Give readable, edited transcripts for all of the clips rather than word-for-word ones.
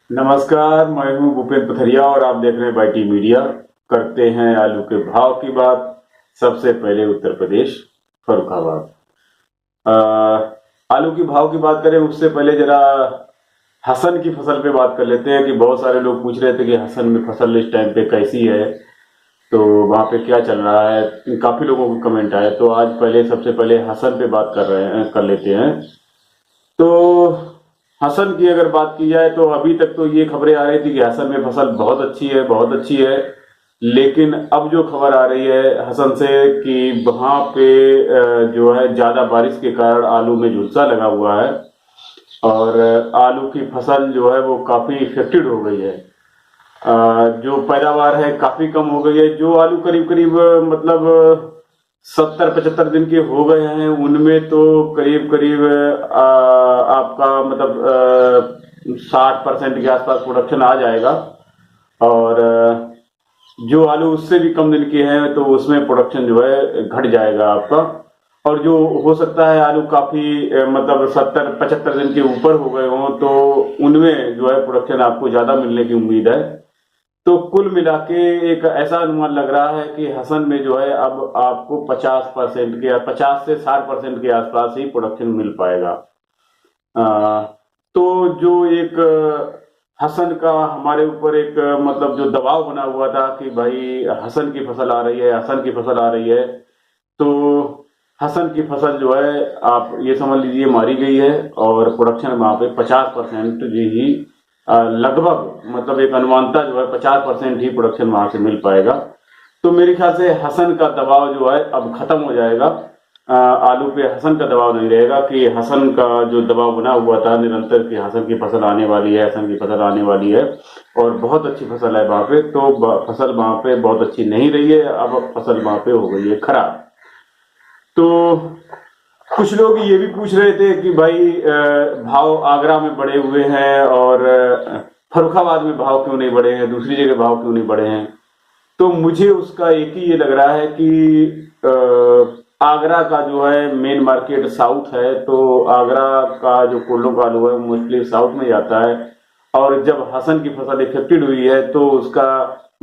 नमस्कार, मैं हूं भूपेंद्र पथरिया और आप देख रहे हैं बाईटी मीडिया। करते हैं आलू के भाव की बात। सबसे पहले उत्तर प्रदेश फर्रुखाबाद। आलू की भाव की बात करें उससे पहले जरा हसन की फसल पे बात कर लेते हैं कि बहुत सारे लोग पूछ रहे थे कि हसन में फसल इस टाइम पे कैसी है, तो वहां पे क्या चल रहा है। काफी लोगों को कमेंट आए, तो आज पहले सबसे पहले हसन पे बात कर लेते हैं। तो हसन की अगर बात की जाए तो अभी तक तो ये खबरें आ रही थी कि हसन में फसल बहुत अच्छी है, बहुत अच्छी है। लेकिन अब जो खबर आ रही है हसन से कि वहां पे जो है ज्यादा बारिश के कारण आलू में झुलसा लगा हुआ है और आलू की फसल जो है वो काफी इफेक्टेड हो गई है। जो पैदावार है काफी कम हो गई है। जो आलू करीब करीब मतलब 70-75 दिन के हो गए हैं, उनमें तो करीब करीब आपका मतलब 60% के आसपास प्रोडक्शन आ जाएगा। और जो आलू उससे भी कम दिन के हैं तो उसमें प्रोडक्शन जो है घट जाएगा आपका। और जो हो सकता है आलू काफी मतलब 70-75 दिन के ऊपर हो गए हों तो उनमें जो है प्रोडक्शन आपको ज्यादा मिलने की उम्मीद है। तो कुल मिला के एक ऐसा अनुमान लग रहा है कि हसन में जो है अब आपको 50% के 50 से 60% के आसपास ही प्रोडक्शन मिल पाएगा। तो जो एक हसन का हमारे ऊपर एक मतलब जो दबाव बना हुआ था कि भाई हसन की फसल आ रही है, हसन की फसल आ रही है, तो हसन की फसल जो है आप ये समझ लीजिए मारी गई है और प्रोडक्शन वहां पे 50% जी ही लगभग मतलब एक अनुमानता जो है 50% ही प्रोडक्शन वहां से मिल पाएगा। तो मेरे ख्याल से हसन का दबाव जो है अब खत्म हो जाएगा। आलू पे हसन का दबाव नहीं रहेगा कि हसन का जो दबाव बना हुआ था निरंतर कि हसन की फसल आने वाली है, हसन की फसल आने वाली है और बहुत अच्छी फसल है वहां पे, तो फसल वहां पे बहुत अच्छी नहीं रही है। अब फसल वहां पे हो गई है खराब। तो कुछ लोग ये भी पूछ रहे थे कि भाई भाव आगरा में बढ़े हुए हैं और फर्रुखाबाद में भाव क्यों नहीं बढ़े हैं, दूसरी जगह भाव क्यों नहीं बढ़े हैं। तो मुझे उसका एक ही ये लग रहा है कि आगरा का जो है मेन मार्केट साउथ है, तो आगरा का जो कोल्डो का आलू है मोस्टली साउथ में जाता है। और जब हसन की फसल इफेक्टेड हुई है तो उसका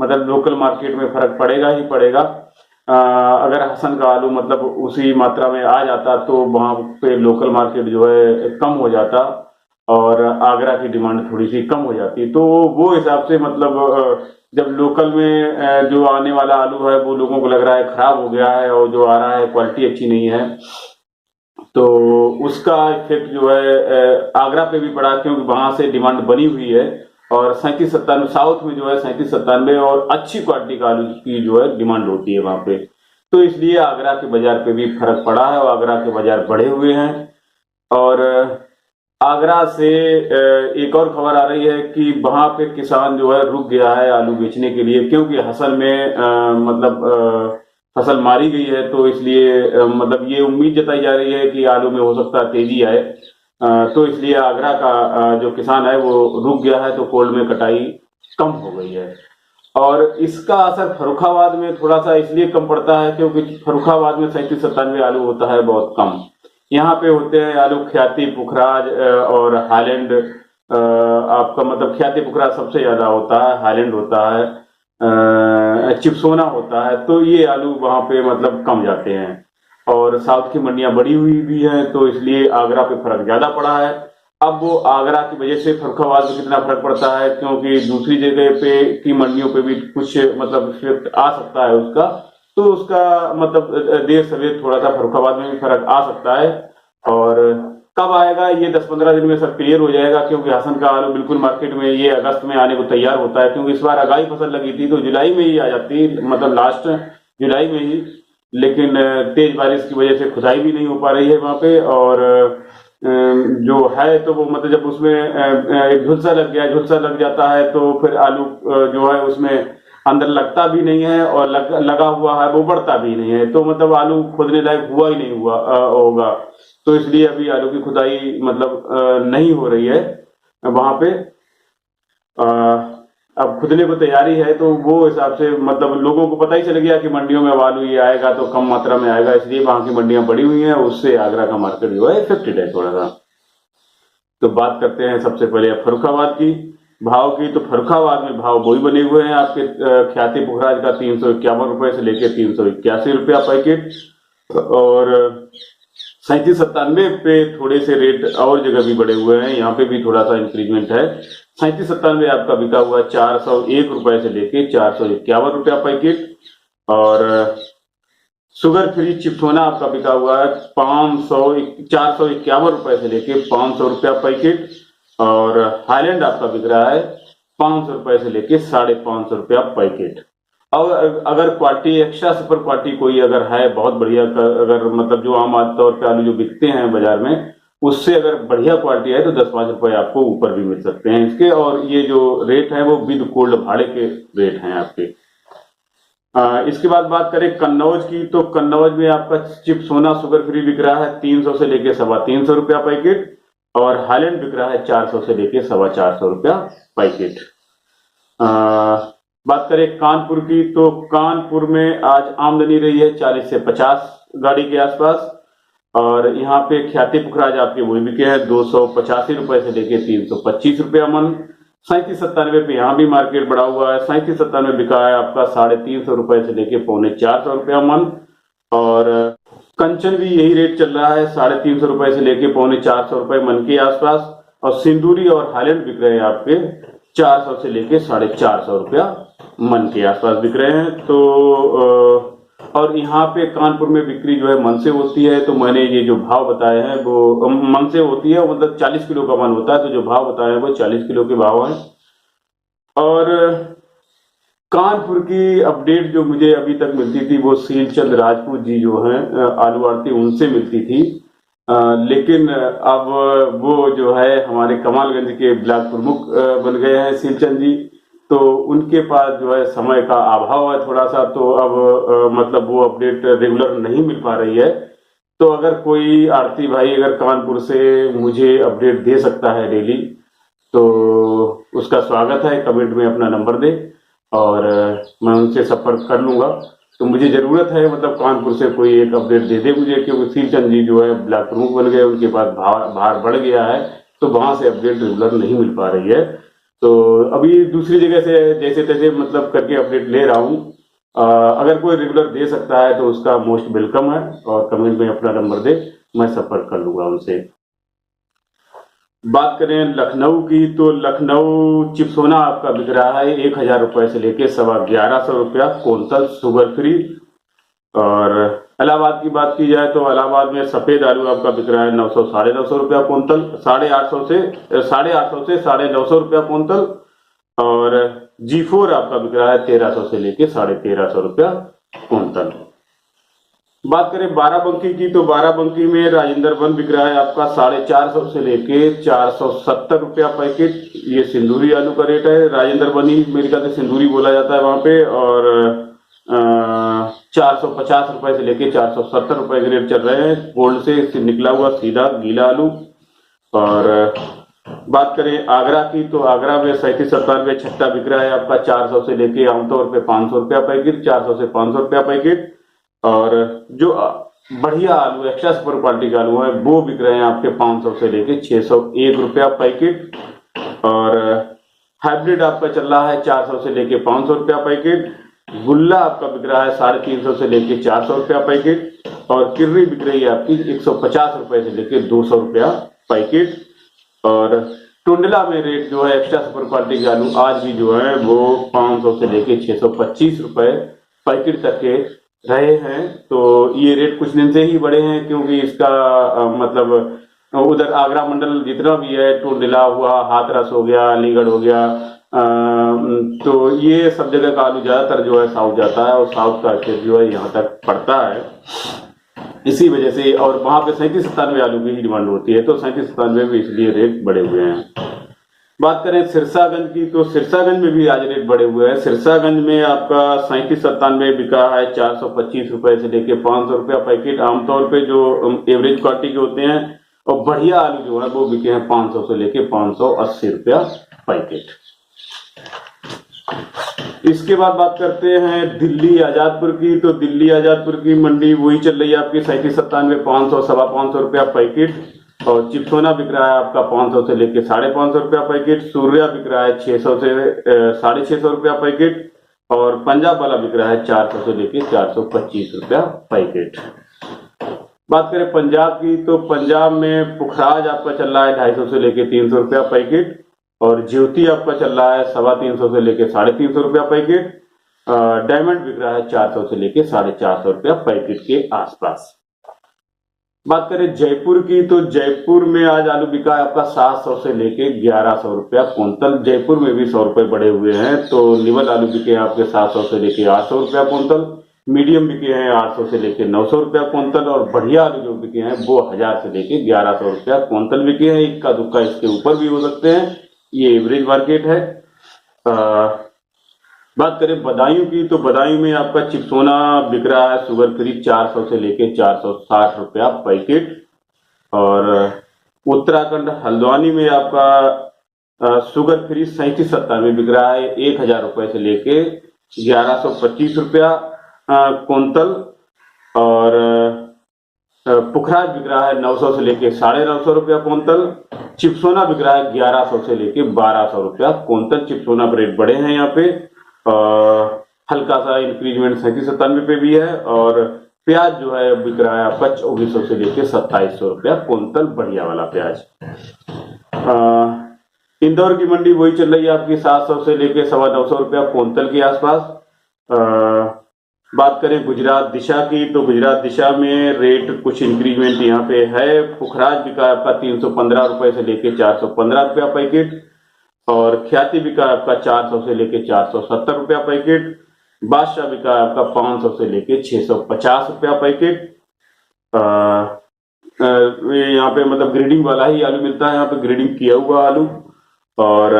मतलब लोकल मार्केट में फर्क पड़ेगा ही पड़ेगा। अगर हसन का आलू मतलब उसी मात्रा में आ जाता तो वहां पे लोकल मार्केट जो है कम हो जाता और आगरा की डिमांड थोड़ी सी कम हो जाती। तो वो हिसाब से मतलब जब लोकल में जो आने वाला आलू है वो लोगों को लग रहा है खराब हो गया है और जो आ रहा है क्वालिटी अच्छी नहीं है, तो उसका इफेक्ट जो है आगरा पे भी पड़ा क्योंकि वहां से डिमांड बनी हुई है। और 37-97 साउथ में जो है 37-97 और अच्छी क्वालिटी का आलू की जो है डिमांड होती है वहां पे। तो इसलिए आगरा के बाजार पे भी फर्क पड़ा है और आगरा के बाजार बढ़े हुए हैं। और आगरा से एक और खबर आ रही है कि वहां पे किसान जो है रुक गया है आलू बेचने के लिए क्योंकि हसन में मतलब फसल मारी गई है। तो इसलिए मतलब ये उम्मीद जताई जा रही है कि आलू में हो सकता है तेजी आए। तो इसलिए आगरा का जो किसान है वो रुक गया है, तो कोल्ड में कटाई कम हो गई है। और इसका असर फर्रुखाबाद में थोड़ा सा इसलिए कम पड़ता है क्योंकि फर्रुखाबाद में 37-97 आलू होता है बहुत कम। यहाँ पे होते हैं आलू ख्याति पुखराज और हाईलैंड। आपका मतलब ख्याति पुखराज सबसे ज्यादा होता है, हाईलैंड होता है, चिपसोना होता है। तो ये आलू वहां पे मतलब कम जाते हैं और साउथ की मंडियां बढ़ी हुई भी हैं, तो इसलिए आगरा पे फर्क ज्यादा पड़ा है। अब वो आगरा की वजह से फर्रुखाबाद में कितना फर्क पड़ता है क्योंकि दूसरी जगह पे की मंडियों पे भी कुछ मतलब इफेक्ट आ सकता है उसका, तो उसका मतलब देर सवेर थोड़ा सा फर्रुखाबाद में भी फर्क आ सकता है। और कब आएगा ये 10-15 दिन में सब क्लियर हो जाएगा क्योंकि हसन का आलू बिल्कुल मार्केट में ये अगस्त में आने को तैयार होता है क्योंकि इस बार अगाई फसल लगी थी तो जुलाई में ही आ जाती, मतलब लास्ट जुलाई में ही। लेकिन तेज बारिश की वजह से खुदाई भी नहीं हो पा रही है वहां पे। और जो है तो वो मतलब जब उसमें एक झुलसा लग गया, झुलसा लग जाता है तो फिर आलू जो है उसमें अंदर लगता भी नहीं है और लगा हुआ है वो बढ़ता भी नहीं है, तो मतलब आलू खोदने लायक हुआ ही नहीं हुआ होगा। तो इसलिए अभी आलू की खुदाई मतलब नहीं हो रही है वहां पे। अब खुदने को तैयारी है तो वो हिसाब से मतलब लोगों को पता ही चल गया कि मंडियों में अब आलू ये आएगा तो कम मात्रा में आएगा, इसलिए वहां की मंडियां बढ़ी हुई हैं, उससे आगरा का मार्केट जो है इफेक्टेड है थोड़ा सा। तो बात करते हैं सबसे पहले फर्रुखाबाद की। भाव की तो फर्रुखाबाद में भाव वही बने हुए हैं आपके ख्याति पुखराज का 351 रुपए से लेके 381 रुपया पैकेट। और 37-97 पे थोड़े से रेट और जगह भी बढ़े हुए हैं, यहाँ पे भी थोड़ा सा इंक्रीजमेंट है। 37-97 आपका बिका हुआ 401 रुपए से लेके 451 रुपया पैकेट। और शुगर फ्री चिप्सोना आपका बिका हुआ है 451 रुपए से लेके 500 रुपया पैकेट। और हाईलैंड आपका बिक रहा है 500 रुपए से लेके 550 रुपया पैकेट। और अगर क्वालिटी एक्स्ट्रा सुपर क्वालिटी कोई अगर है बहुत बढ़िया, अगर मतलब जो आम तौर पे आलू जो बिकते हैं बाजार में उससे अगर बढ़िया क्वालिटी है तो 10-5 रुपए आपको ऊपर भी मिल सकते हैं इसके। और ये जो रेट है वो विद कोल्ड भाड़े के रेट हैं आपके। इसके बाद बात करें कन्नौज की, तो कन्नौज में आपका चिप्सोना शुगर फ्री बिक रहा है 300 से लेके 350 रुपया पैकेट। और हाईलैंड बिक रहा है 400 से लेके 450 रुपया पैकेट। बात करें कानपुर की, तो कानपुर में आज आमदनी रही है 40 से 50 गाड़ी के आसपास। और यहाँ पे ख्याति पुखराज आपके वही बिके हैं 285 रुपए से लेके 325 रुपया मन। 37-97 पे यहाँ भी मार्केट बढ़ा हुआ है। 37-97 बिका है आपका 350 रुपए से लेके 450 रुपया मन। और कंचन भी यही रेट चल रहा है 350 रुपए से लेके 450 रुपए मन के आसपास। और सिंदूरी और हाईलैंड बिक रहे हैं आपके 400 से लेके 450 रुपया मन के आसपास बिक रहे हैं। तो और यहाँ पे कानपुर में बिक्री जो है मन से होती है, तो मैंने ये जो भाव बताए हैं वो मन से होती है, मतलब 40 किलो का मन होता है, तो जो भाव बताए हैं वो 40 किलो के भाव हैं। और कानपुर की अपडेट जो मुझे अभी तक मिलती थी वो सीलचंद राजपूत जी जो हैं आलू आड़ती उनसे मिलती थी। लेकिन अब वो जो है हमारे कमालगंज के ब्लॉक प्रमुख बन गए हैं सीलचंद जी, तो उनके पास जो है समय का अभाव है थोड़ा सा, तो अब मतलब वो अपडेट रेगुलर नहीं मिल पा रही है। तो अगर कोई आड़ती भाई अगर कानपुर से मुझे अपडेट दे सकता है डेली तो उसका स्वागत है, कमेंट में अपना नंबर दे और मैं उनसे संपर्क कर लूंगा। तो मुझे जरूरत है मतलब कानपुर से कोई एक अपडेट दे दे मुझे, क्योंकि सीलचंद जी जो है ब्लॉक प्रमुख बन गए, उनके पास भार बढ़ गया है, तो वहां से अपडेट रेगुलर नहीं मिल पा रही है। तो अभी दूसरी जगह से जैसे तैसे मतलब करके अपडेट ले रहा हूँ। अगर कोई रेगुलर दे सकता है तो उसका मोस्ट वेलकम है, और कमेंट में अपना नंबर दे, मैं संपर्क कर लूंगा उनसे। बात करें लखनऊ की, तो लखनऊ चिप्सोना आपका बिक रहा है 1000 रुपए से लेके 1150 रुपया क्विंटल शुगर फ्री। और इलाहाबाद की बात की जाए तो इलाहाबाद में सफेद आलू आपका बिक रहा है 900 साढ़े 900 रुपया क्विंटल, 850 से 950 रुपया क्विंटल। और G4 आपका बिक रहा है 1300 से लेके 1350 रुपया क्विंटल। बात करें बाराबंकी की, तो बाराबंकी में राजेंद्र वन बिक रहा है आपका 450 से लेके 470 रुपया पैकेट। ये सिंदूरी आलू का रेट है, राजेंद्र बनी मेरे ख्याल से सिंदूरी बोला जाता है वहां पे। और 450 रुपए से लेके 470 रुपए के रेट चल रहे हैं, गोल्ड से निकला हुआ सीधा गीला आलू। और बात करें आगरा की, तो आगरा में 37-97 छट्टा बिक रहा है आपका 400 से लेके आमतौर पे 500 रुपया पैकेट, 400 से 500 रुपया पैकेट। और जो बढ़िया आलू एक्स्ट्रा सुपर क्वालिटी का आलू है वो बिक रहे हैं आपके 500 से लेके 601 रुपया पैकेट। और हाइब्रिड आपका चल रहा है 400 से लेके 500 रुपया पैकेट। गुल्ला आपका बिक रहा है 350 से लेके 400 रुपया पैकेट। और किर्री बिक रही है आपकी 150 रुपए से लेके 200 रुपया पैकेट। और टुंडला में रेट जो है एक्स्ट्रा सुपर क्वालिटी के आलू आज भी जो है वो 500 से लेके 625 रुपए पैकेट तक के रहे हैं। तो ये रेट कुछ दिन से ही बढ़े हैं, क्योंकि इसका मतलब उधर आगरा मंडल जितना भी है, टुंडला हुआ, हाथरस हो गया, अलीगढ़ हो गया, तो ये सब जगह का आलू ज्यादातर जो है साउथ जाता है, और साउथ का स्टेट जो है यहाँ तक पड़ता है इसी वजह से। और वहां पे 37-97 आलू की ही डिमांड होती है, तो 37-97 में इसलिए रेट बढ़े हुए हैं। बात करें सिरसागंज की, तो सिरसागंज में भी आज रेट बढ़े हुए हैं। सिरसागंज में आपका 37-97 बिका है 425 रुपए से लेके 500 रुपया पैकेट, आमतौर पे जो एवरेज क्वालिटी के होते हैं। और बढ़िया आलू जो है वो बिके हैं 500 से लेके 580 रुपया पैकेट। इसके बाद बात करते हैं दिल्ली आजादपुर की, तो दिल्ली आजादपुर की मंडी वही चल रही है आपकी 37-97 500 सवा 500 रुपया पैकेट। और चिप्सोना बिक रहा है आपका 500 से लेके 550 रुपया पैकेट। सूर्या बिक रहा है 600 से 650 रुपया पैकेट। और पंजाब वाला बिक रहा है 400 से लेके 425 रुपया पैकेट। बात करें पंजाब की तो पंजाब में पुखराज आपका चल रहा है 250 से लेके 300 रुपया पैकेट। और ज्योति आपका चल रहा है 350 से लेके 350 रुपया पैकेट। डायमंड बिक रहा है 400 से लेके 450 रुपया पैकेट के आसपास। बात करें जयपुर की तो जयपुर में आज आलू बिका है आपका 700 से लेके 1100 रुपया कुंतल। जयपुर में भी 100 रुपए बढ़े हुए हैं। तो निवल आलू बिके हैं आपके 700 से लेके 800 रुपया कुंतल। मीडियम बिके हैं 800 से लेके 900 रुपया कुंतल। और बढ़िया आलू जो बिके हैं वो 1000 से लेके 1100 रुपया कुंतल बिके हैं। इक्का दुक्का इसके ऊपर भी हो सकते हैं, ये एवरेज मार्केट है। बात करें बदायूं की तो बदायूं में आपका चिप्सोना बिक रहा है शुगर फ्री 400 से लेके 460 रुपया पैकेट। और उत्तराखंड हल्द्वानी में आपका शुगर फ्री 3797 बिक रहा है 1000 रुपए से लेके 1125 रुपया कुंतल। और पुखराज बिक रहा है 900 से लेके 950 रुपया कुंतल। चिप्सोना बिक रहा है 1100 से लेके 1200 रुपया कुंतल। चिप्सोना रेट बढ़े हैं यहाँ पे। हल्का सा इंक्रीजमेंट 3797 पे भी है। और प्याज जो है बिक रहा है आपका 2400 से लेके 2700 रुपया कुंतल, बढ़िया वाला प्याज। इंदौर की मंडी वही चल रही है आपकी 700 से लेके 925 रुपया कुंतल के आसपास। बात करें गुजरात दिशा की तो गुजरात दिशा में रेट कुछ इंक्रीजमेंट यहाँ पे है। पुखराज बिका आपका 315 रुपए से लेके 415 रुपया पैकेट। और ख्याति बिका आपका 400 से लेके 470 रुपया पैकेट। बादशाह बिका आपका 500 से लेके 650 रुपया पैकेट। यहाँ पे मतलब ग्रेडिंग वाला ही आलू मिलता है, यहाँ पे ग्रेडिंग किया हुआ आलू। और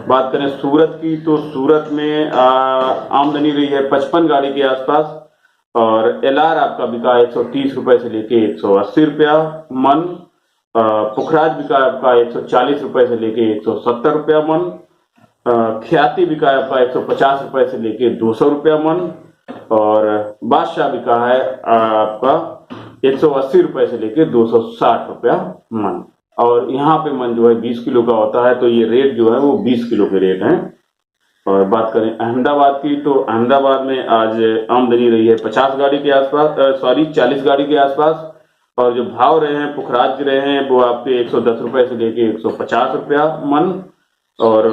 बात करें सूरत की तो सूरत में आमदनी रही है 55 गाड़ी के आसपास। और एलआर आपका बिका 130 रुपए से लेके 180 रुपया मन। पुखराज बिका आपका 140 रुपए से लेके 170 रुपया मन। ख्याति बिका आपका 150 रुपए से लेके 200 रुपया मन। और बादशाह बिका है आपका 180 रुपए से लेके 260 रुपया मन। और यहाँ पे मन जो है 20 किलो का होता है, तो ये रेट जो है वो 20 किलो के रेट हैं। और बात करें अहमदाबाद की तो अहमदाबाद में आज आमदनी रही है 50 गाड़ी के आसपास, 40 गाड़ी के आसपास। और जो भाव रहे हैं पुखराज रहे हैं वो आपके 110 रुपए से लेके 150 रुपया मन। और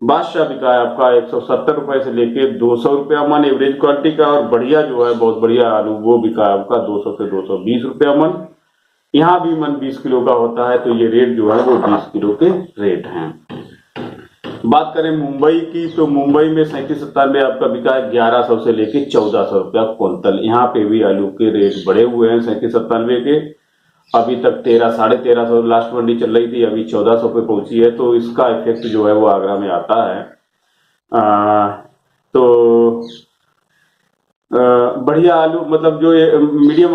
बादशाह बिका है आपका 170 रुपए से लेके 200 रुपया मन एवरेज क्वालिटी का। और बढ़िया जो है बहुत बढ़िया आलू वो बिका है आपका 200 से 220 रुपया मन। यहाँ भी मन 20 किलो का होता है, तो ये रेट जो है वो 20 किलो के रेट हैं। बात करें मुंबई की तो मुंबई में 3797 आपका बिका है 1100 से लेके 1400 रुपया कुंतल। यहाँ पे भी आलू के रेट बढ़े हुए हैं 3797 के। अभी तक 1300-1350 लास्ट मंडी चल रही थी, अभी 1400 पे पहुंची है। तो इसका इफेक्ट जो है वो आगरा में आता है। तो बढ़िया आलू मतलब जो मीडियम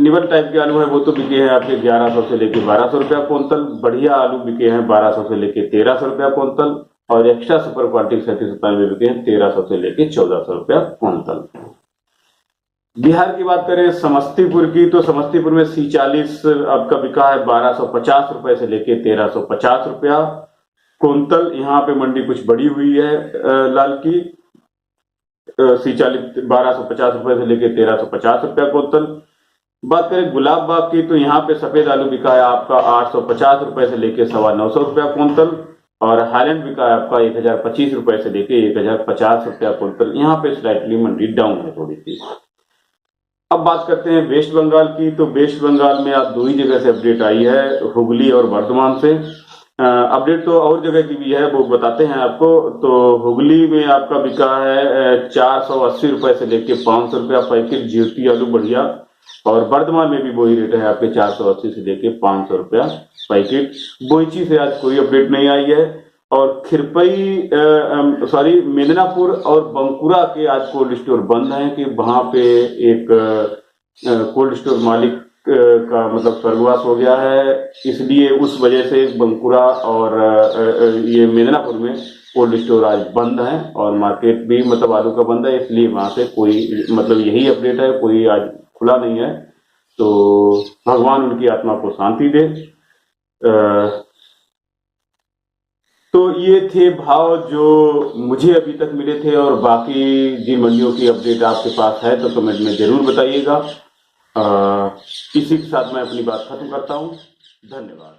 निवल टाइप के आलू है वो तो बिके हैं आपके 1100 से लेके 1200 रुपया कुंतल। बढ़िया आलू बिके हैं 1200 से लेके 1300 रुपया कुंतल। और एक्स्ट्रा सुपर क्वालिटी 3797 बिके हैं 1300 से लेके 1400 रुपया कुंतल। बिहार की बात करें समस्तीपुर की तो समस्तीपुर में C40 आपका बिका है 1250 रुपए से लेके 1350 रुपया कुंतल। यहाँ पे मंडी कुछ बढ़ी हुई है लाल की। C40 1250 रुपए से लेके 1350 रुपया कुंतल। बात करें गुलाब बाग की तो यहाँ पे सफेद आलू बिका है आपका 850 रुपए से लेके 950 रुपया कुंतल। और हाईलैंड बिका है आपका 1025 रुपए से लेके 1050 रुपया कुंतल। यहाँ पे स्लाइटली मंडी डाउन है थोड़ी सी। अब बात करते हैं वेस्ट बंगाल की तो वेस्ट बंगाल में आज दो ही जगह से अपडेट आई है, हुगली और वर्धमान से। अपडेट तो और जगह की भी है, वो बताते हैं आपको। तो हुगली में आपका बिका है 480 रुपए से लेके 500 रुपया पैकेट ज्योति आलू बढ़िया। और वर्धमान में भी वही रेट है आपके 480 से लेके 500 रुपया पैकेट। बोईची से आज कोई अपडेट नहीं आई है। और खिरपई मेदिनापुर और बंकुरा के आज कोल्ड स्टोर बंद हैं कि वहां पे एक कोल्ड स्टोर मालिक का मतलब स्वर्गवास हो गया है, इसलिए उस वजह से बंकुरा और ये मेदिनापुर में कोल्ड स्टोर आज बंद है। और मार्केट भी मतलब आलू का बंद है, इसलिए वहां से कोई मतलब यही अपडेट है, कोई आज खुला नहीं है। तो भगवान उनकी आत्मा को शांति दे। तो ये थे भाव जो मुझे अभी तक मिले थे, और बाकी जिन मंडियों की अपडेट आपके पास है तो कमेंट में जरूर बताइएगा। इसी के साथ मैं अपनी बात खत्म करता हूँ। धन्यवाद।